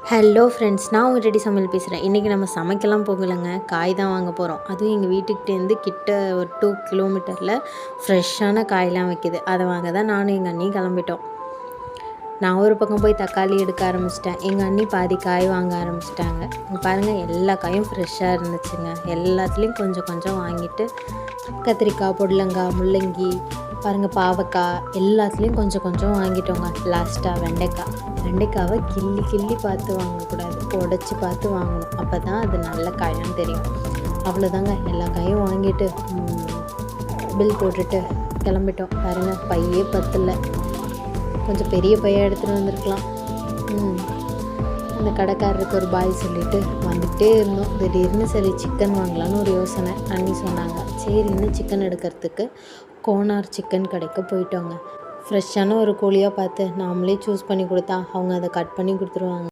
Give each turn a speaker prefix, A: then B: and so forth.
A: Hello friends, நான் உங்கள் ready சமையல் பேசுகிறேன். இன்றைக்கி நம்ம சமைக்கலாம் போகலைங்க, காய் தான் வாங்க போகிறோம். அதுவும் எங்கள் வீட்டுக்கிட்டேருந்து கிட்ட ஒரு 2 கிலோமீட்டரில் ஃப்ரெஷ்ஷான காயெலாம் வைக்கிது. அதை வாங்க தான் நானும் எங்கள் அண்ணியும் கிளம்பிட்டோம். நான் ஒரு பக்கம் போய் தக்காளி எடுக்க ஆரம்பிச்சிட்டேன். எங்கள் அண்ணி பாதி காய் வாங்க ஆரம்பிச்சிட்டாங்க. பாருங்கள், எல்லா காயும் ஃப்ரெஷ்ஷாக இருந்துச்சுங்க. எல்லாத்துலேயும் கொஞ்சம் கொஞ்சம் வாங்கிட்டு கத்திரிக்காய், பொடலங்காய், முள்ளங்கி, பாருங்கள் பாவக்காய், எல்லாத்துலேயும் கொஞ்சம் கொஞ்சம் வாங்கிட்டோங்க. லாஸ்ட்டாக வெண்டைக்காவை கிள்ளி கிள்ளி பார்த்து வாங்கக்கூடாது, உடச்சி பார்த்து வாங்கணும். அப்போ தான் அது நல்ல காயான்னு தெரியும். அவ்வளோதாங்க, எல்லா காயும் வாங்கிட்டு பில் போட்டுட்டு கிளம்பிட்டோம். பாருங்கள், பையே பத்தலை, கொஞ்சம் பெரிய பையாக எடுத்துகிட்டு வந்திருக்கலாம். அந்த கடைக்காரருக்கு ஒரு பாய் சொல்லிவிட்டு வந்துகிட்டே இருந்தோம். திடீர்னு சரி சிக்கன் வாங்கலான்னு ஒரு யோசனை. அண்ணி சொன்னாங்க, சரின்னு சிக்கன் எடுக்கிறதுக்கு கோனார் சிக்கன் கடைக்கு போயிட்டோங்க. ஃப்ரெஷ்ஷான ஒரு கோழியாக பார்த்து நாமளே சூஸ் பண்ணி கொடுத்தா அவங்க அதை கட் பண்ணி கொடுத்துருவாங்க.